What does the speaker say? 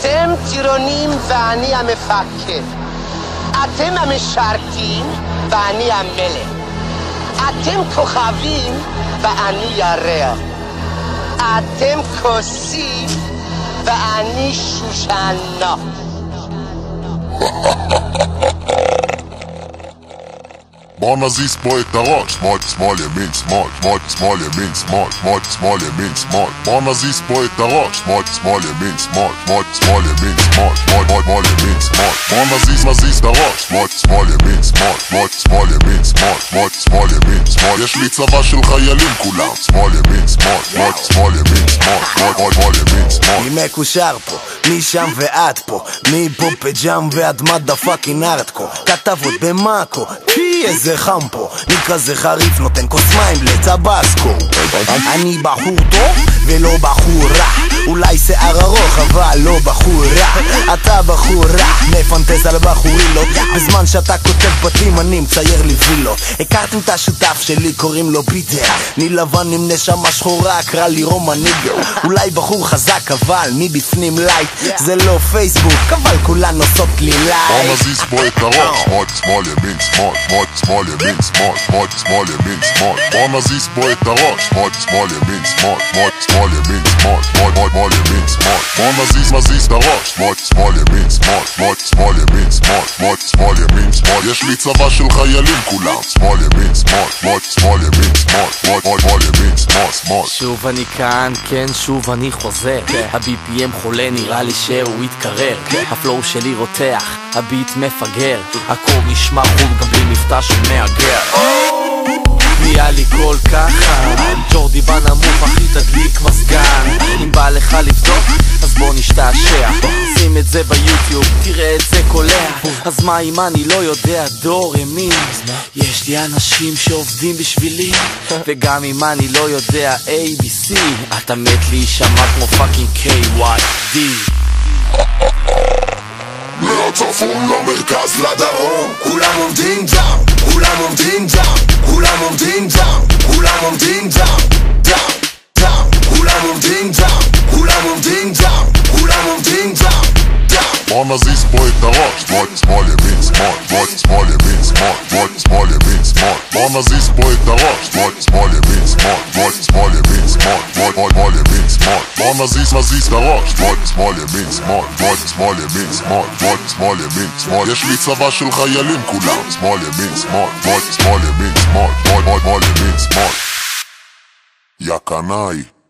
אתם טירונים ואני המפקד. אתם המשרתים ואני המלך. אתם כוכבים ואני ירח. אתם כוסים ואני שושנה. בוא נזיז פה את הראש, שמאל, שמאל, ימין, שמאל, שמאל, שמאל, ימין, שמאל, שמאל, שמאל, ימין, שמאל. בוא נזיז פה את הראש, שמאל, שמאל, ימין, שמאל, שמאל, שמאל, ימין, שמאל, שמאל, שמאל, ימין, שמאל. בוא נזיז את הראש, שמאל, שמאל, ימין, שמאל, שמאל, שמאל, ימין, שמאל, שמאל, שמאל, ימין, שמאל. יש לי צבא של חיילים כולם, שמאל, ימין, שמאל, שמאל, שמאל, ימין, שמאל, שמאל, שמאל, ימין, שמאל. מי מקושר פה, משם ועד פה, מפה פג'אם ועד מדה פאקינג ארטקו. כתבות במאקו, כי איזה חם פה, אני כזה חריף נותן כוס מים לטבסקו. אני בחור טוב ולא בחור רע, אולי שיער ארוך אבל לא בחור רע. אתה בחור רע, מפנטז על בחורילות, בזמן שאתה כותב בתים אני מצייר לי וילות. הכרתם את השותף שלי קוראים לו פיטר, אני לבן עם נשמה שחורה קרא לי רומניגר. אולי בחור חזק אבל מבפנים לייט, זה לא פייסבוק אבל כולן עושות לי לייק. בוא נזיז פה את הראש, שמאל, שמאל, ימין, שמאל, שמאל, שמאל, ימין, שמאל, שמאל, שמאל, ימין, שמאל. בוא נזיז פה את הראש, שמאל, שמאל, ימין, שמאל, שמאל, שמאל, ימין, שמאל, שמאל, שמאל, ימין, שמאל. בוא נזיז את הראש, שמאל, שמאל, ימין, שמאל, שמאל, שמאל, ימין, שמאל, שמאל, שמאל, ימין, שמאל. יש לי צבא של חיילים כולם, שמאל, ימין, שמאל, שמאל, שמאל, ימין, שמאל, שמאל, שמאל, ימין, שמאל, שמאל. שוב אני כאן, כן, שוב אני חוזר. ה-BPM חולה, נראה לי שהוא יתקרר. הפלואו שלי רותח, הביט מפגר, הכל נשמע חול גם בלי מבטא של מהגר. נהיה לי כל כך חם, ג'ורדי בנמוך אחי תדליק מזגן. אם בא לך לבדוק אז בוא נשתעשע, שים את זה ביוטיוב תראה את זה קולע. אז מה אם אני לא יודע דור ימין, יש לי אנשים שעובדים בשבילי. וגם אם אני לא יודע ABC, אתה מת להישמע כמו פאקינג KYD. מהצפון למרכז לדרום, כולם עומדים דאם, כולם עומדים דאם, כולם עומדים דאם, כולם עומדים דאם, דאם, דאם, כולם עומדים דאם, כולם עומדים דאם, כולם עומדים דאם, דאם. בוא נזיז פה את הראש, שמאל, שמאל, ימין, שמאל, שמאל, שמאל, ימין, שמאל, שמאל, שמאל, ימין, שמאל. בוא נזיז פה את הראש, שמאל, שמאל, ימין, שמאל, שמאל, שמאל, ימין, שמאל, שמאל, שמאל, ימין, שמאל. בוא נזיז את הראש, שמאל, שמאל, ימין, שמאל, שמאל, שמאל, ימין, שמאל, שמאל, שמאל, ימין, שמאל. יש לי צבא של חיילים כולם, שמאל, ימין, שמאל, שמאל, שמאל, ימין, שמאל, שמאל, שמאל, ימין, שמאל. יא קנאי.